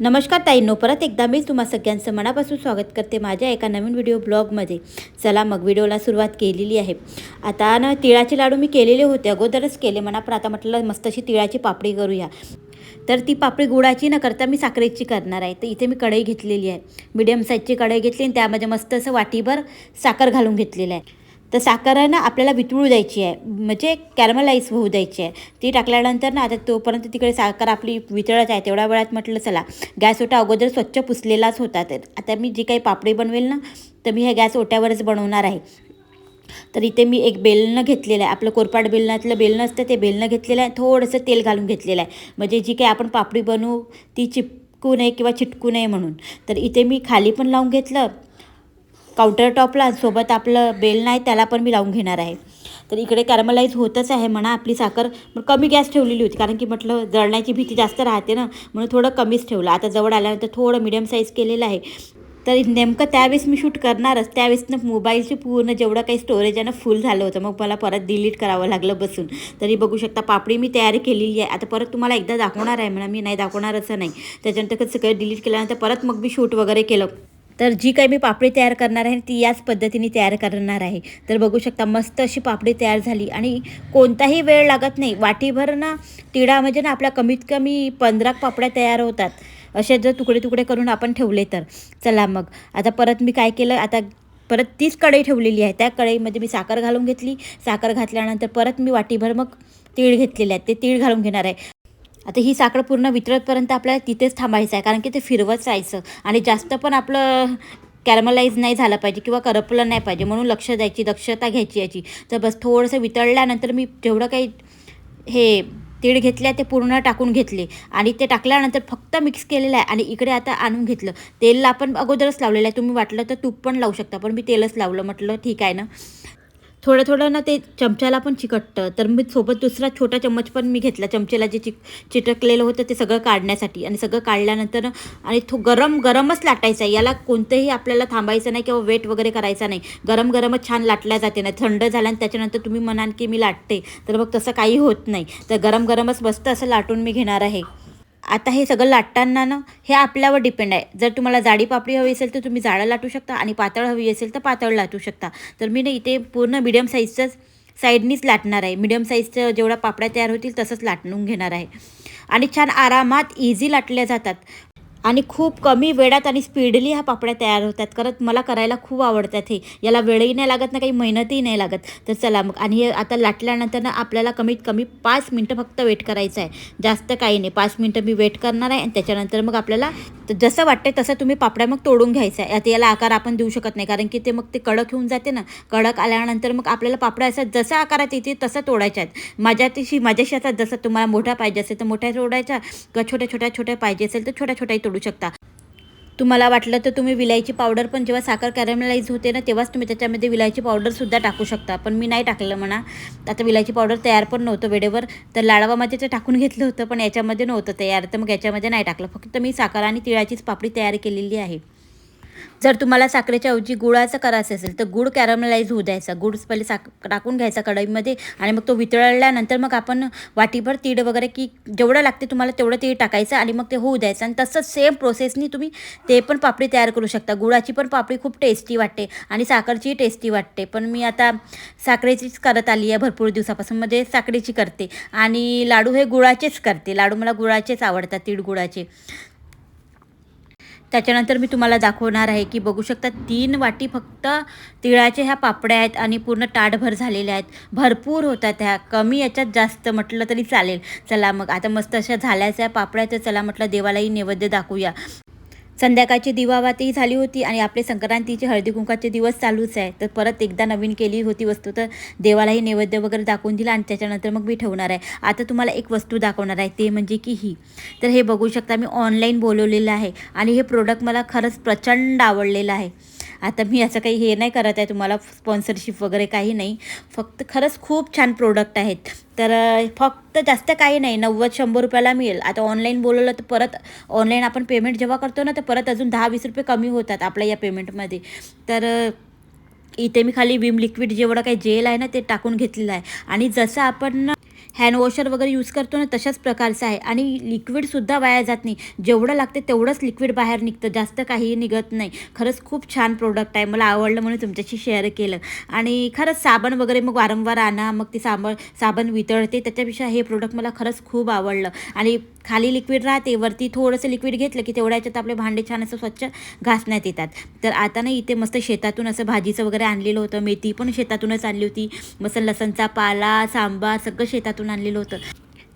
नमस्कार ताईंनो, परत एकदा मी तुम्हा सगळ्यांचं मनापासून स्वागत करते माझ्या एका नवीन व्हिडिओ ब्लॉगमध्ये. चला मग व्हिडिओला सुरुवात केलेली आहे. आता ना तिळाचे लाडू मी केलेले होते, अगोदरच केले म्हणा, पण आता म्हटलं मस्त अशी तिळाची पापडी करूया. तर ती पापडी गुळाची न करता मी साखरेची करणार आहे. तर इथे मी कढई घेतलेली आहे, मीडियम साईजची कढई घेतली आणि त्यामध्ये मस्त असं वाटीभर साखर घालून घेतलेलं आहे. तर साखर ना आपल्याला वितळू द्यायची आहे, म्हणजे कॅरमलाईज होऊ द्यायची आहे. ती टाकल्यानंतर ना आता तोपर्यंत तिकडे साखर आपली वितळत आहे, तेवढ्या वेळात म्हटलं चला गॅस ओटा अगोदर स्वच्छ पुसलेलाच होता. तर आता मी जी काही पापडी बनवेल ना, तर मी ह्या गॅस ओट्यावरच बनवणार आहे. तर इथे मी एक बेलणं घेतलेलं आहे, आपलं कोरपाट बेलणातलं बेलणं असतं ते बेलणं घेतलेलं आहे. थोडंसं तेल घालून घेतलेलं आहे, म्हणजे जी काही आपण पापडी बनवू ती चिपकू नये किंवा चिटकू नये म्हणून. तर इथे मी खाली पण लावून घेतलं काउंटर टॉपला, सोबत आपलं बेलणं आहे त्याला पण मी लावून घेणार आहे. तर इकडे कॅरमलाईज होतच आहे म्हणा आपली साखर. पण कमी गॅस ठेवलेली होती, कारण की म्हटलं जळण्याची भीती जास्त राहते ना, म्हणून थोडं कमीच ठेवलं. आता जवळ आल्यानंतर थोडं मीडियम साईज केलेलं आहे. तर नेमकं त्यावेळेस मी शूट करणारच, त्यावेळेसनं मोबाईलची पूर्ण जेवढं काही स्टोरेज आहे ना फुल झालं होतं, मग मला परत डिलीट करावं लागलं बसून. तरी बघू शकता पापडी मी तयारी केलेली आहे. आता परत तुम्हाला एकदा दाखवणार आहे म्हणा, मी नाही दाखवणार असं नाही. त्याच्यानंतर सगळं डिलीट केल्यानंतर परत मग मी शूट वगैरे केलं. तर जी काही मी पापडी तयार करणार आहे ती याच पद्धतीने तयार करणार आहे. तर बघू शकता मस्त अशी पापडी तयार झाली आणि कोणताही वेळ लागत नाही. वाटीभर ना तिळा म्हणजे ना आपल्या कमीत कमी 15 पापड्या तयार होतात, असे जर तुकडे तुकडे करून आपण ठेवले तर. चला मग आता परत मी काय केलं, आता परत तीच कढई ठेवलेली आहे, त्या कढईमध्ये मी साखर घालून घेतली. साखर घातल्यानंतर परत मी वाटीभर मग तीळ घेतलेले आहेत, ते तीळ घालून घेणार आहे. आता ही साखर पूर्ण वितळतपर्यंत आपल्याला तिथेच थांबायचं आहे, कारण की ते फिरवत जायचं आणि जास्त पण आपलं कॅरमलाईज नाही झालं पाहिजे किंवा करपलं नाही पाहिजे, म्हणून लक्ष द्यायची, दक्षता घ्यायची याची. तर बस थोडंसं वितळल्यानंतर मी जेवढं काही हे तीळ घेतले ते पूर्ण टाकून घेतले आणि ते टाकल्यानंतर फक्त मिक्स केलेलं आहे. आणि इकडे आता आणून घेतलं तेल, आपण अगोदरच लावलेलं आहे, तुम्ही वाटलं तर तूप पण लावू शकता, पण मी तेलच लावलं. म्हटलं ठीक आहे ना, थोडं थोडं ना ते चमच्याला पण चिकटतं, तर मी सोबत दुसरा छोटा चम्मच पण मी घेतला चमचेला, जे चिटकलेलं होतं ते सगळं काढण्यासाठी. आणि सगळं काढल्यानंतर आणि गरमच लाटायचं आहे, याला कोणतंही आपल्याला थांबायचं नाही किंवा वेट वगैरे करायचा नाही. गरमच छान लाटल्या जाते ना, थंड झाल्यानं त्याच्यानंतर तुम्ही म्हणाल की मी लाटते, तर मग तसं काही होत नाही. तर गरमच मस्त असं लाटून मी घेणार आहे. आता हे सगळं लाटताना ना हे आपल्यावर डिपेंड आहे. जर तुम्हाला जाडी पापडी हवी असेल तर तुम्ही जाडं लाटू शकता, आणि पातळ हवी असेल तर पातळ लाटू शकता. तर मी ना इथे पूर्ण मीडियम साईजचंच साईडनीच लाटणार आहे. मीडियम साईजचं जेवढ्या पापड्या तयार होतील तसंच लाटून घेणार आहे. आणि छान आरामात इझी लाटल्या जातात आणि खूप कमी वेळात आणि स्पीडली ह्या पापड्या तयार होतात. मला करायला खूप आवडतात हे. याला वेळही नाही लागत ना, काही मेहनतही नाही लागत. तर चला मग, आणि हे आता लाटल्यानंतर ना आपल्याला कमीत कमी 5 मिनटं फक्त वेट करायचं आहे, जास्त काही नाही. 5 मिनटं मी वेट करणार आहे आणि त्याच्यानंतर मग आपल्याला जसं वाटते तसं तुम्ही पापड्या मग तोडून घ्यायचं आहे. आता याला आकार आपण देऊ शकत नाही, कारण की ते मग ते कडक होऊन जाते ना. कडक आल्यानंतर मग आपल्याला पापड्या असं जसं आकारात येते तसं तोडायच्या आहेत. माझ्याशी आता जसं तुम्हाला मोठा पाहिजे असेल तर मोठ्या तोडायच्या, किंवा छोट्या पाहिजे असेल तर छोट्या तोडू शकता. तुम्हाला वाटलं तर तुम्ही विलायची पावडर पण, जेव्हा साखर कॅरमलाईज होते ना तेव्हाच तुम्ही त्याच्यामध्ये विलायची पावडरसुद्धा टाकू शकता, पण मी नाही टाकलं म्हणा. आता विलायची पावडर तयार पण नव्हतं वेळेवर, तर लाडवामध्ये ते टाकून घेतलं होतं पण याच्यामध्ये नव्हतं तयार, तर मग याच्यामध्ये नाही टाकलं. फक्त मी साखर आणि तिळाचीच पापडी तयार केलेली आहे. जर तुम्हाला साखरेच्या ऐवजी गुळाचं करायचं असेल तर गुळ कॅरमलाईज होऊ द्यायचा. गुळ पहिले टाकून घ्यायचा कढईमध्ये, आणि मग तो वितळल्यानंतर मग आपण वाटीभर तीळ वगैरे, की जेवढं लागते तुम्हाला तेवढं तीळ टाकायचं आणि मग ते होऊ द्यायचं. आणि तसंच सेम प्रोसेसनी तुम्ही ते पण पापडी तयार करू शकता. गुळाची पण पापडी खूप टेस्टी वाटते आणि साखरचीही टेस्टी वाटते, पण मी आता साखरेचीच करत आली आहे भरपूर दिवसापासून, म्हणजे साखरेची करते. आणि लाडू हे गुळाचेच करते. लाडू मला गुळाचेच आवडतात, तीळ गुळाचे. त्याच्यानंतर मी तुम्हाला दाखवणार आहे की बघू शकता 3 वाटी फक्त तिळाच्या ह्या पापड्या आहेत आणि पूर्ण ताटभर झालेल्या आहेत. भरपूर होतात ह्या, कमी याच्यात जास्त म्हटलं तरी चालेल. चला मग आता मस्त अशा झाल्याच्या पापड्या, तर चला म्हटलं देवालाही नैवेद्य दाखवूया. संध्याकाळची दिवाबत्ती झाली होती आणि आपले संक्रांतीचे हळदी कुंकाचे दिवस चालूच आहे. तर परत एकदा नवीन केली होती वस्तू, तर देवालाही नैवेद्य वगैरे दाखवून दिला आणि त्याच्यानंतर मग मी ठेवणार आहे. आता तुम्हाला एक वस्तू दाखवणार आहे, ते म्हणजे की ही. तर हे बघू शकता मी ऑनलाईन बोलवलेलं आहे आणि हे प्रोडक्ट मला खरंच प्रचंड आवडलेलं आहे. आता मी असं काही हे नाही करत आहे तुम्हाला स्पॉन्सरशिप वगैरे काही नाही, फक्त खरंच खूप छान प्रोडक्ट आहेत. तर फक्त जास्त काही नाही, 90-100 रुपयाला मिळेल. आता ऑनलाईन बोलवलं तर परत ऑनलाईन आपण पेमेंट जेव्हा करतो ना, तर परत अजून 10-20 रुपये कमी होतात आपल्या या पेमेंटमध्ये. तर इथे मी खाली विम लिक्विड जेवढं काही जेल आहे ना ते टाकून घेतलेलं आहे. आणि जसं आपण हँड वॉशर वगैरे यूज करतो ना तशाच प्रकारचं आहे. आणि लिक्विडसुद्धा वाया जात नाही. जेवढं लागते तेवढंच लिक्विड बाहेर निघतं, जास्त काहीही निघत नाही. खरंच खूप छान प्रोडक्ट आहे, मला आवडलं म्हणून तुमच्याशी शेअर केलं. आणि खरंच साबण वगैरे मग वारंवार आणा, मग ती साबण वितळते, त्याच्यापेक्षा हे प्रोडक्ट मला खरंच खूप आवडलं. आणि खाली लिक्विड राहते, वरती थोडंसं लिक्विड घेतलं की तेवढ्या याच्यात आपले भांडे छान असं स्वच्छ घासण्यात येतात. तर आता ना इथे मस्त शेतातून असं भाजीचं वगैरे आणलेलं होतं, मेथी पण शेतातूनच आणली होती, मस्त लसणचा पाला, सांबार सगळं शेतातून आणलेलं होतं.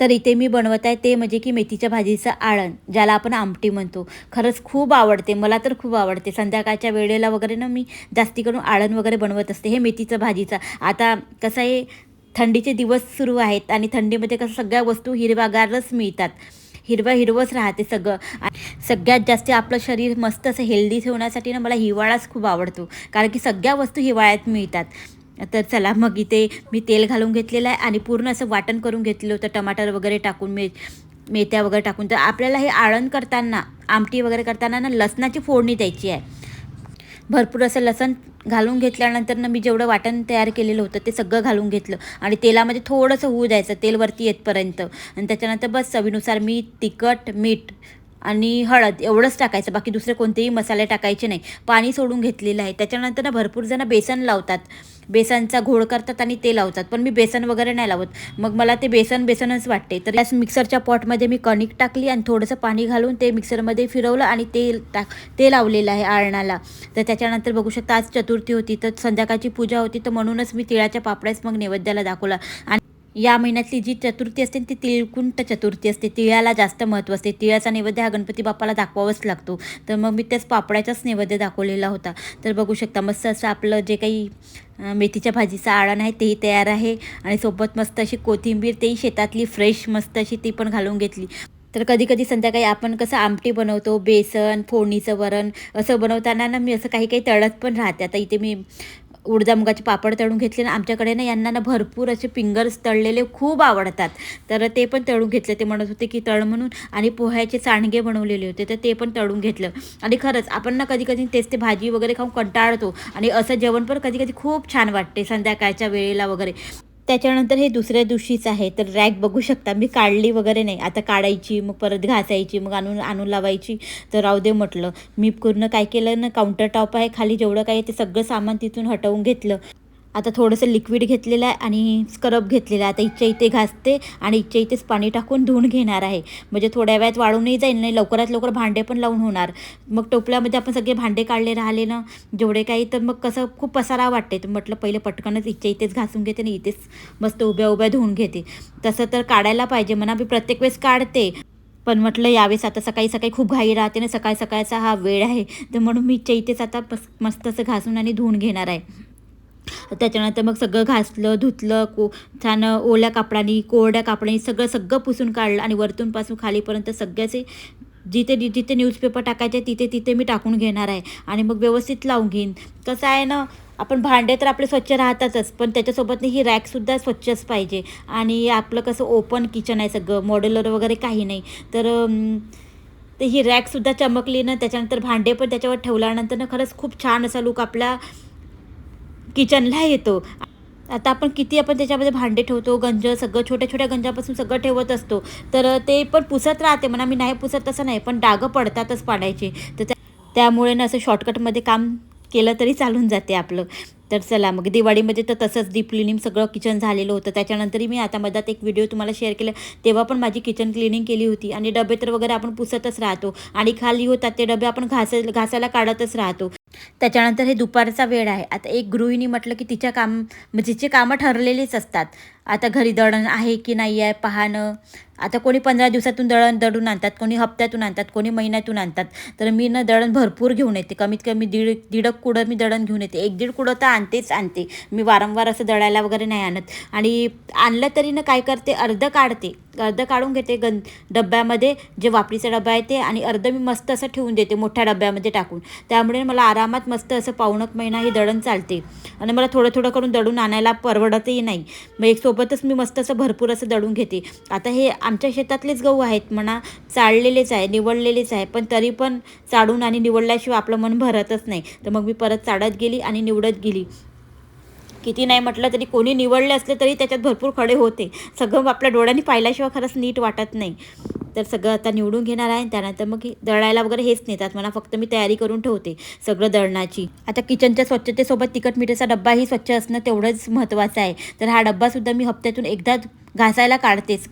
तर इथे मी बनवत आहे ते म्हणजे की मेथीच्या भाजीचं आळण, ज्याला आपण आमटी म्हणतो. खरंच खूप आवडते, मला तर खूप आवडते. संध्याकाळच्या वेळेला वगैरे ना मी जास्ती करून आळण वगैरे बनवत असते हे मेथीचं भाजीचं. आता कसं आहे, थंडीचे दिवस सुरू आहेत आणि थंडीमध्ये कसं सगळ्या वस्तू हिरवागारच मिळतात, हिरवंच राहते सगळं. सगळ्यात जास्त आपलं शरीर मस्त असं हेल्दी ठेवण्यासाठी ना मला हिवाळाच खूप आवडतो, कारण की सगळ्या वस्तू हिवाळ्यात मिळतात. तर चला मग इथे मी तेल घालून घेतलेलं आहे आणि पूर्ण असं वाटण करून घेतलेलं होतं, टमाटर वगैरे टाकून, मेथ्या वगैरे टाकून. तर आपल्याला हे आळण करताना, आमटी वगैरे करताना ना लसणाची फोडणी द्यायची आहे. भरपूर असं लसण घालून घेतल्यानंतर ना मी जेवढं वाटण तयार केलेलं होतं ते सगळं घालून घेतलं आणि तेलामध्ये थोडंसं होऊ द्यायचं, तेल वरती येतपर्यंत. आणि त्याच्यानंतर बस चवीनुसार तिखट, मीठ आणि हळद एवढंच टाकायचं, बाकी दुसरे कोणतेही मसाले टाकायचे नाही. पाणी सोडून घेतलेलं आहे. त्याच्यानंतर ना भरपूर जण बेसन लावतात, बेसनचा घोळ करतात आणि ते लावतात, पण मी बेसन वगैरे नाही लावत. मग मला ते बेसनच वाटते. तर याच मिक्सरच्या पॉटमध्ये मी कणिक टाकली आणि थोडंसं पाणी घालून ते मिक्सरमध्ये फिरवलं आणि ते लावलेलं आहे आळणाला. तर त्याच्यानंतर बघू शकता आज चतुर्थी होती, तर संध्याकाळची पूजा होती, तर म्हणूनच मी तिळाच्या पापड्याच मग नैवेद्याला दाखवला. आणि या महिन्यातली जी चतुर्थी असते ती तिळकुंट चतुर्थी असते, तिळाला जास्त महत्त्व असते. तिळाचा नैवेद्य हा गणपती बाप्पाला दाखवावाच लागतो. तर मग मी त्याच पापड्याचाच नैवेद्य दाखवलेला होता. तर बघू शकता मस्त असं आपलं जे काही मेथीच्या भाजीचं आळण आहे तेही तयार आहे. आणि सोबत मस्त अशी कोथिंबीर, तेही शेतातली फ्रेश मस्त अशी, ती पण घालून घेतली. तर कधी कधी संध्याकाळी आपण कसं आमटी बनवतो, बेसन, फोडणीचं वरण असं बनवताना ना मी असं काही काही तळत पण राहते. आता इथे मी उडदा मुगाचे पापड तळून घेतले ना, आमच्याकडे ना यांना ना भरपूर असे फिंगर्स तळलेले खूप आवडतात, तर ते पण तळून घेतले. ते म्हणत होते की तळ म्हणून. आणि पोह्याचे सांडगे बनवलेले होते, तर ते पण तळून घेतलं. आणि खरंच आपण ना कधी कधी तेच ते भाजी वगैरे खाऊन कंटाळतो, आणि असं जेवण पण कधी कधी खूप छान वाटते संध्याकाळच्या वेळेला वगैरे. त्याच्यानंतर हे दुसऱ्या दिवशीच आहे, तर रॅक बघू शकता मी काढली वगैरे नाही. आता काढायची, मग परत घासायची, मग आणून लावायची. तर राहू दे म्हटलं. मी पूर्ण काय केलं ना, काउंटर टॉप आहे खाली, जेवढं काय ते सगळं सामान तिथून हटवून घेतलं. आता थोडंसं लिक्विड घेतलेलं आहे आणि स्क्रब घेतलेला आहे. आता इथच्या इथे घासते आणि इथच्या इथेच पाणी टाकून धुवून घेणार आहे, म्हणजे थोड्या वेळात वाळूनही जाईल, नाही लवकरात लवकर भांडे पण लावून होणार. मग टोपल्यामध्ये आपण सगळे भांडे काढले राहिले ना जेवढे काही, तर मग कसं खूप पसारा वाटते. तर म्हटलं पहिले पटकनच इथच्या इथेच घासून घेते आणि इथेच मस्त उभ्या उभ्या धुवून घेते. तसं तर काढायला पाहिजे म्हणा, मी प्रत्येक वेळेस काढते, पण म्हटलं यावेळेस आता सकाळी सकाळी खूप घाई राहते ना, सकाळचा हा वेळ आहे, तर म्हणून मी इथच्या इथेच आता मस्त असं घासून आणि धुवून घेणार आहे. त्याच्यानंतर मग सगळं घासलं, धुतलं, छान ओल्या कापडानी, कोरड्या कापडानी सगळं पुसून काढलं. आणि वरतूनपासून खालीपर्यंत सगळ्याचे जिथे जिथे न्यूजपेपर टाकायचे तिथे मी टाकून घेणार आहे. आणि मग व्यवस्थित लावून घेईन. कसं आहे ना, आपण भांडे तर आपले स्वच्छ राहतातच, पण त्याच्यासोबत ही रॅकसुद्धा स्वच्छच पाहिजे. आणि आपलं कसं ओपन किचन आहे सगळं, मॉड्युलर वगैरे काही नाही, तर ही रॅकसुद्धा चमकली ना, त्याच्यानंतर भांडे पण त्याच्यावर ठेवल्यानंतर ना खरंच खूप छान असा लूक आपल्या किचनला येतो. आता आपण त्याच्यामध्ये भांडे ठेवतो, गंज सगळं, छोट्या छोट्या गंजापासून सगळं ठेवत असतो, तर ते पण पुसत राहते म्हणा, मी नाही पुसत तसं नाही, पण डागं पडतातच पाडायचे. तर त्यामुळे ना असं शॉर्टकटमध्ये काम केलं तरी चालून जाते आपलं. तर चला मग दिवाळीमध्ये तर तसंच डीप क्लिनिंग सगळं किचन झालेलं होतं. त्याच्यानंतरही मी आता मधात एक व्हिडिओ तुम्हाला शेअर केला, तेव्हा पण माझी किचन क्लिनिंग केली होती. आणि डबे तर वगैरे आपण पुसतच राहतो, आणि खाली होतात ते डबे आपण घासायला काढतच राहतो. त्याच्यानंतर हे दुपारचा वेळ आहे. आता एक गृहिणी म्हटलं की तिचे कामं ठरलेलीच असतात. आता घरी दळण आहे की नाही आहे पाहणं. आता कोणी 15 दिवसातून दळून आणतात, कोणी हप्त्यातून आणतात, कोणी महिन्यातून आणतात. तर मी ना दळण भरपूर घेऊन येते, कमीत कमी दीड कुडं मी दळण घेऊन येते. 1-1.5 कुडं तर आणते. मी वारंवार असं दळायला वगैरे नाही आणत. आणि आणलं तरी ना काय करते, अर्धं काढते अर्धं काढून घेते डब्यामध्ये, जे वापरीचा डबा आहे ते, आणि अर्धं मी मस्त असं ठेवून देते मोठ्या डब्यामध्ये टाकून. त्यामुळे मला आरामात मस्त असं पाऊण एक महिना ही दळण चालते आणि मला थोडं थोडं करून दळून आणायला परवडतही नाही. मग एक सोबतच मी मस्त असं भरपूर असं दळून घेते. आता हे आमच्या शेतातलेच गहू आहेत म्हणा, चाळलेलेच आहे, निवडलेलेच आहे, पण तरी पण चाळून आणि निवडल्याशिवाय आपलं मन भरतच नाही. तर मग मी परत चाळत गेली आणि निवडत गेली. किती नाही म्हटलं तरी कोणी निवडले असले तरी त्याच्यात भरपूर खडे होते. सगळं आपल्या डोळ्यांनी पाहिल्याशिवाय खरंच नीट वाटत नाही. तर सगळं आता निवडून घेणार आहे. त्यानंतर मग दळायला वगैरे हेच नेतात मला, फक्त मी तयारी करून ठेवते सगळं दळणाची. आता किचनच्या स्वच्छतेसोबत तिखट मिठाचा डब्बाही स्वच्छ असणं तेवढंच महत्त्वाचं आहे. तर हा डब्बासुद्धा मी हप्त्यातून एकदा घासायला काढतेच.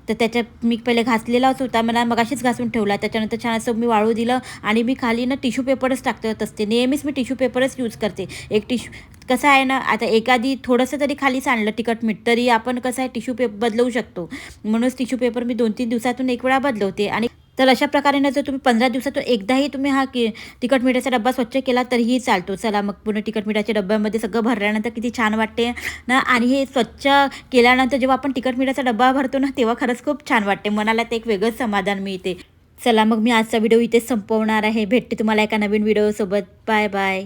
तर त्याच्यात मी पहिले घासलेलाच होता, मला मगाशीच घासून ठेवला. त्याच्यानंतर छान असं मी वाळू दिलं आणि मी खाली ना टिश्यू पेपरच टाकत असते. नेहमीच मी टिश्यू पेपरच यूज करते. एक टिश्यू कसं आहे ना, आता एखादी थोडंसं तरी खाली सांडलं तिखट मीठ तरी आपण कसं आहे टिश्यू पेपर बदलवू शकतो. म्हणूनच टिश्यू पेपर मी 2-3 दिवसातून एक वेळा बदलवते. आणि तर अशा प्रकारे ना जर तुम्ही 15 दिवसातून एकदाही तुम्ही हा तिखट मिठाचा डब्बा स्वच्छ केला तरीही चालतो. चला मग पूर्ण तिखट मिठाच्या डब्यामध्ये सगळं भरल्यानंतर किती छान वाटते ना. आणि हे स्वच्छ केल्यानंतर जेव्हा आपण तिखट मिठाचा डब्बा भरतो ना, तेव्हा खरंच खूप छान वाटते. मनाला ते एक वेगळंच समाधान मिळते. चला मग मी आजचा व्हिडिओ इथेच संपवणार आहे. भेटते तुम्हाला एका नवीन व्हिडिओसोबत. Bye bye.